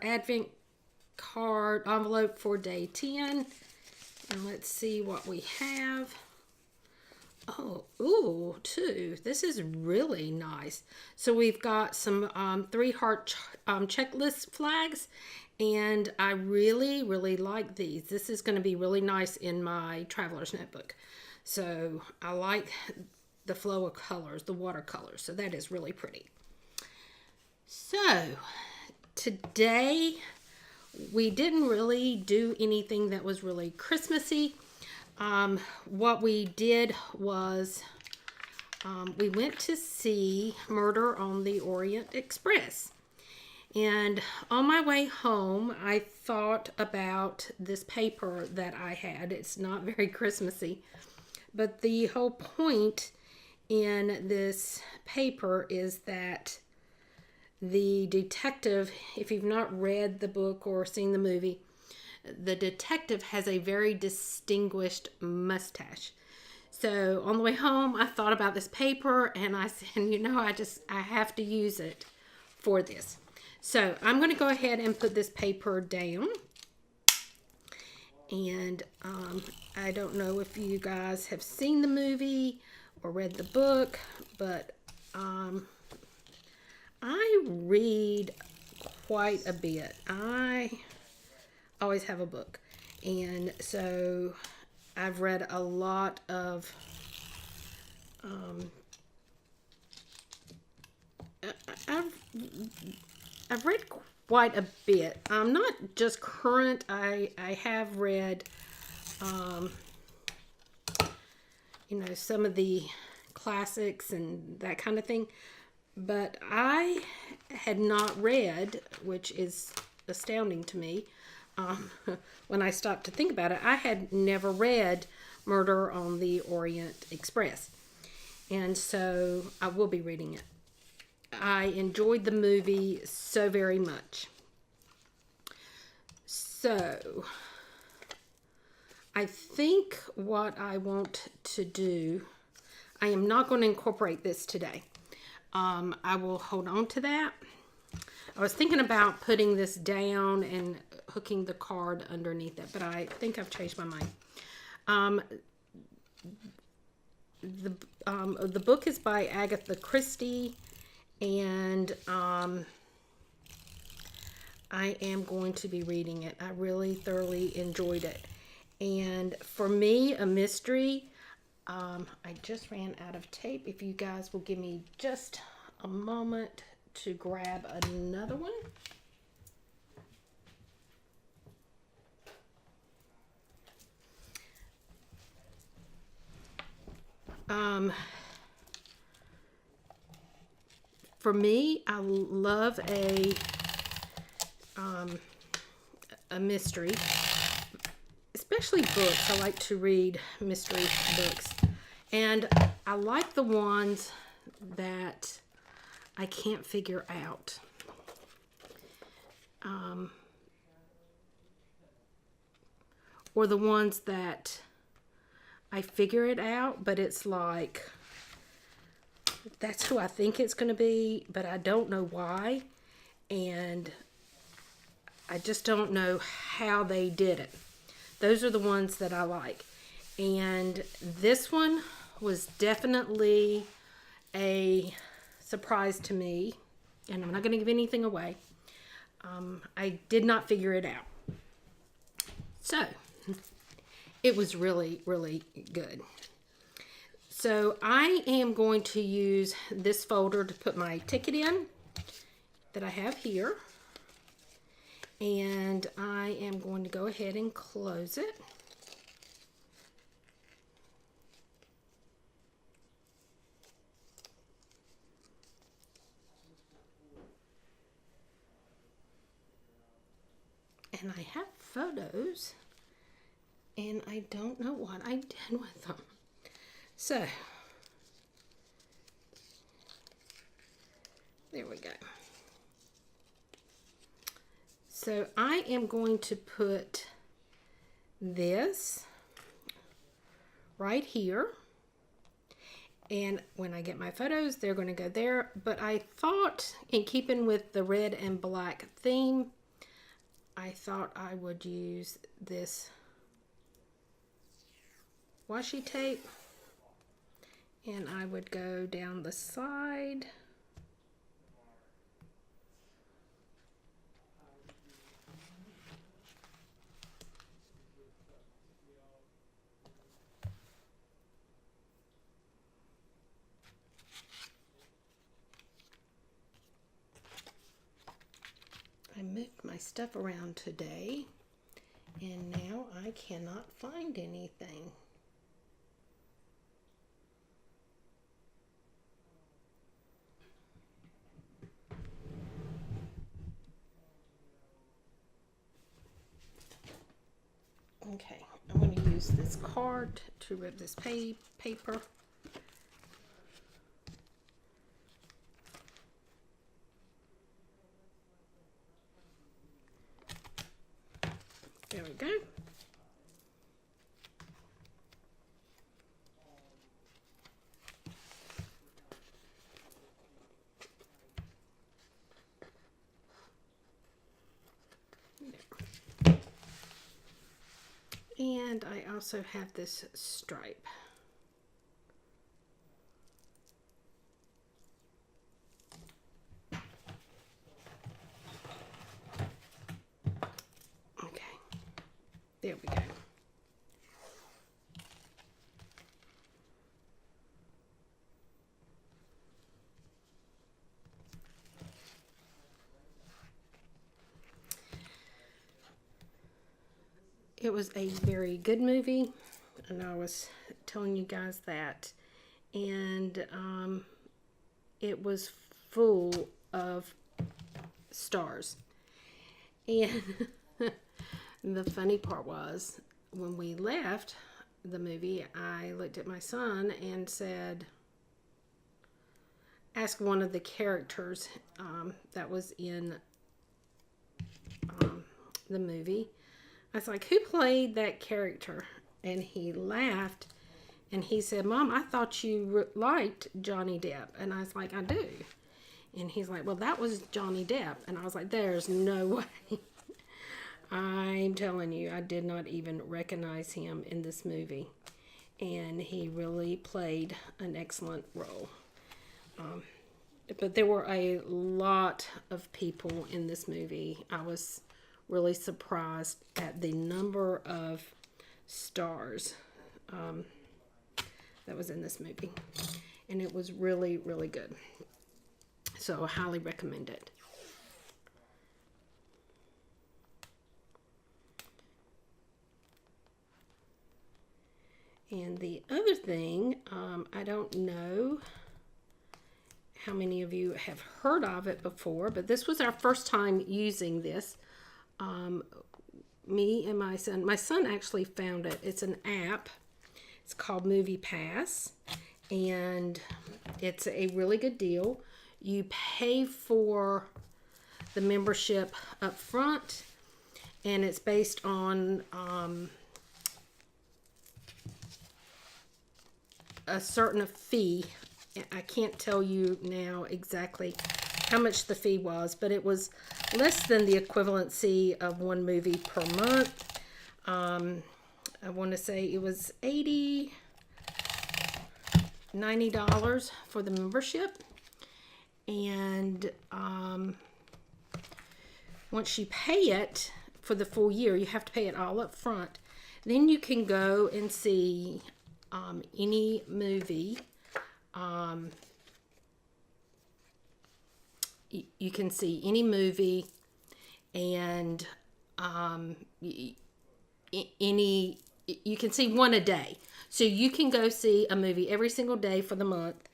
Advent card envelope for day 10. And let's see what we have. Oh, ooh, two. This is really nice. So we've got some 3-heart checklist flags, and I really, really like these. This is going to be really nice in my traveler's notebook. So I like the flow of colors, the watercolors. So that is really pretty. So today we didn't really do anything that was really Christmassy. What we did was we went to see Murder on the Orient Express. And on my way home, I thought about this paper that I had. It's not very Christmassy, but the whole point in this paper is that the detective, if you've not read the book or seen the movie, the detective has a very distinguished mustache. So on the way home, I thought about this paper and I said, I have to use it for this. So I'm going to go ahead and put this paper down. And I don't know if you guys have seen the movie or read the book, but I read quite a bit. I always have a book. And so I've read a lot of I've read quite a bit. Not just current. I have read some of the classics and that kind of thing. But I had not read, which is astounding to me, when I stopped to think about it, I had never read Murder on the Orient Express. And so I will be reading it. I enjoyed the movie so very much. So I think what I want to do, I am not going to incorporate this today. I will hold on to that. I was thinking about putting this down and hooking the card underneath it, but I think I've changed my mind. The book is by Agatha Christie, and I am going to be reading it. I really thoroughly enjoyed it. And for me, a mystery, I just ran out of tape. If you guys will give me just a moment to grab another one. For me, I love a mystery, especially books. I like to read mystery books, and I like the ones that I can't figure out. Or the ones that I figure it out, but it's like, that's who I think it's going to be, but I don't know why. And I just don't know how they did it. Those are the ones that I like. And this one was definitely a surprise to me. And I'm not going to give anything away. I did not figure it out. So it was really, really good. So I am going to use this folder to put my ticket in that I have here. And I am going to go ahead and close it. And I have photos, and I don't know what I did with them. So, there we go. So I am going to put this right here. And when I get my photos, they're going to go there. But I thought, in keeping with the red and black theme, I thought I would use this washi tape, and I would go down the side. I moved my stuff around today, and now I cannot find anything. Okay, I'm going to use this card to rip this paper. There we go. And I also have this stripe. Okay, there we go. It was a very good movie, and I was telling you guys that. And it was full of stars. And the funny part was, when we left the movie, I looked at my son and said, asked one of the characters that was in the movie. I was like, who played that character? And he laughed, and he said, Mom, I thought you liked Johnny Depp. And I was like, I do. And he's like, well, that was Johnny Depp. And I was like, there's no way. I'm telling you, I did not even recognize him in this movie. And he really played an excellent role. But there were a lot of people in this movie. I was really surprised at the number of stars that was in this movie. And it was really, really good. So I highly recommend it. And the other thing, I don't know how many of you have heard of it before, but this was our first time using this. Me and my son actually found it. It's an app. It's called Movie Pass, and it's a really good deal. You pay for the membership up front, and it's based on a certain fee. I can't tell you now exactly how much the fee was, but it was less than the equivalency of one movie per month. I want to say it was $90 for the membership. And once you pay it for the full year, you have to pay it all up front. Then you can go and see any movie. You can see any movie, and you can see one a day. So you can go see a movie every single day for the month,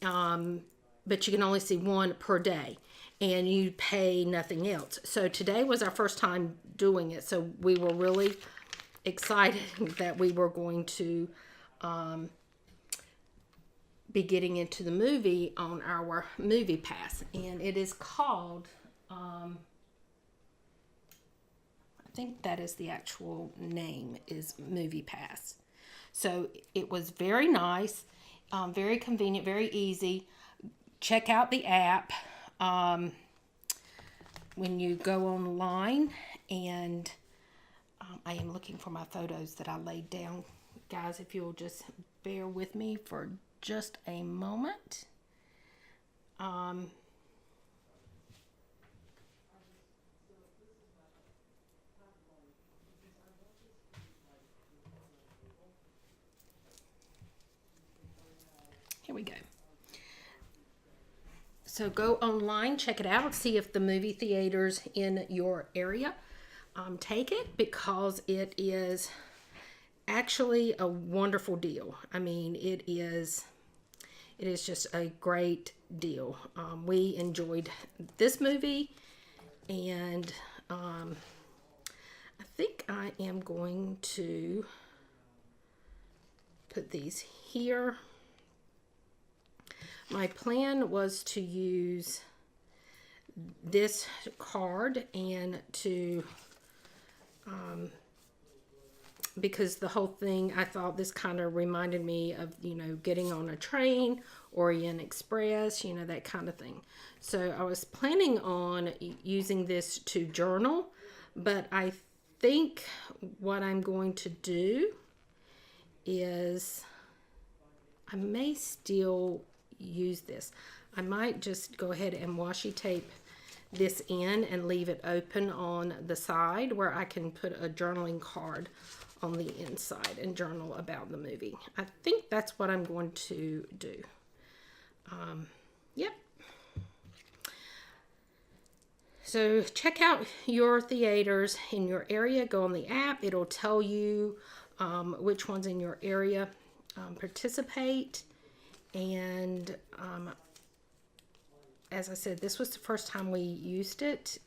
but you can only see one per day, and you pay nothing else. So today was our first time doing it, so we were really excited that we were going to be getting into the movie on our Movie Pass. And it is called, I think that is the actual name, is Movie Pass. So it was very nice, very convenient, very easy. Check out the app when you go online, And I am looking for my photos that I laid down. Guys, if you'll just bear with me for just a moment. Here we go. So go online, check it out, see if the movie theaters in your area take it, because it is actually a wonderful deal. I mean, it is just a great deal. We enjoyed this movie, and I think I am going to put these here. My plan was to use this card and to, because the whole thing, I thought this kind of reminded me of, you know, getting on a train, Orient Express, you know, that kind of thing. So I was planning on using this to journal, but I think what I'm going to do is I may still use this. I might just go ahead and washi tape this in and leave it open on the side where I can put a journaling card on the inside and journal about the movie. I think that's what I'm going to do. Yep. So check out your theaters in your area. Go on the app. It'll tell you which ones in your area participate. And as I said, this was the first time we used it.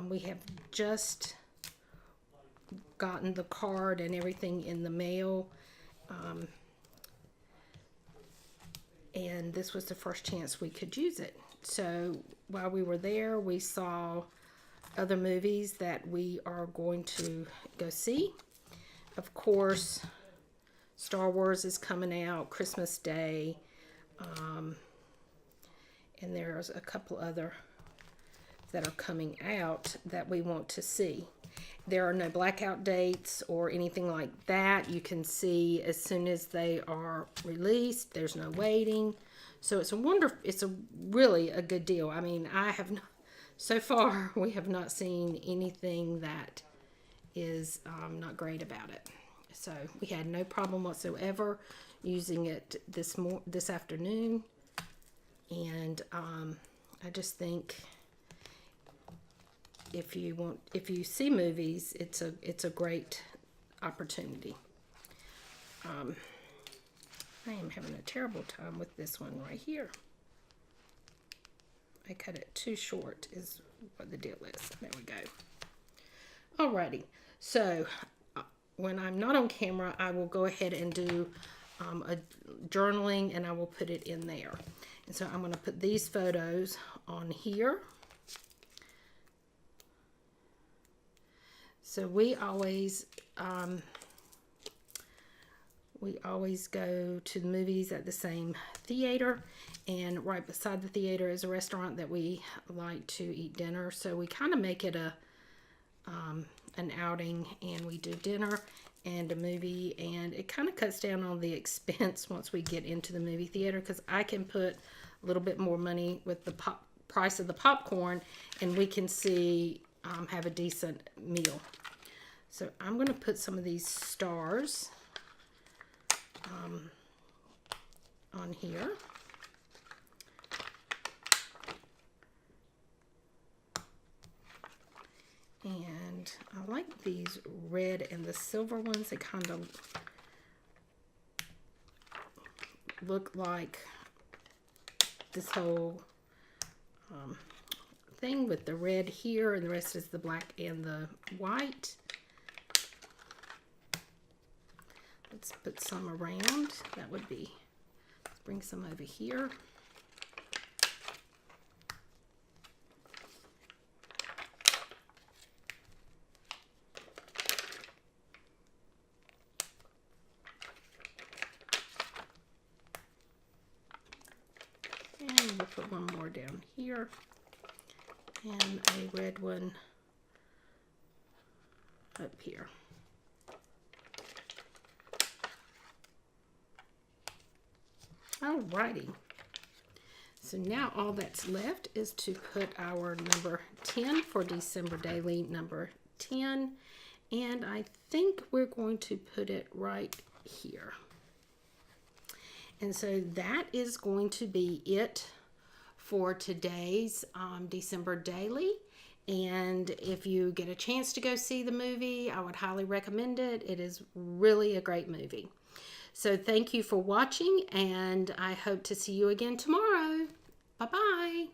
We have just gotten the card and everything in the mail. And this was the first chance we could use it. So while we were there, we saw other movies that we are going to go see. Of course, Star Wars is coming out Christmas Day, and there's a couple other that are coming out that we want to see. There are no blackout dates or anything like that. You can see as soon as they are released. There's no waiting. So it's really a good deal. I mean, so far we have not seen anything that is not great about it. So we had no problem whatsoever using it this afternoon, and I just think if you see movies, it's a great opportunity. I am having a terrible time with this one right here. I cut it too short is what the deal is. There we go. Alrighty, so when I'm not on camera, I will go ahead and do a journaling, and I will put it in there. And so I'm going to put these photos on here. So we always go to the movies at the same theater, and right beside the theater is a restaurant that we like to eat dinner. So we kind of make it an outing, and we do dinner and a movie, and it kind of cuts down on the expense once we get into the movie theater, because I can put a little bit more money with the price of the popcorn, and we can have a decent meal. So I'm going to put some of these stars on here. And I like these red and the silver ones. They kind of look like this whole thing with the red here, and the rest is the black and the white. Let's put some around. Let's bring some over here. And we'll put one more down here, and a red one up here. Alrighty. So now all that's left is to put our number 10 for December daily number 10. And I think we're going to put it right here. And so that is going to be it for today's December daily. And if you get a chance to go see the movie, I would highly recommend it. It is really a great movie. So thank you for watching, and I hope to see you again tomorrow. Bye-bye.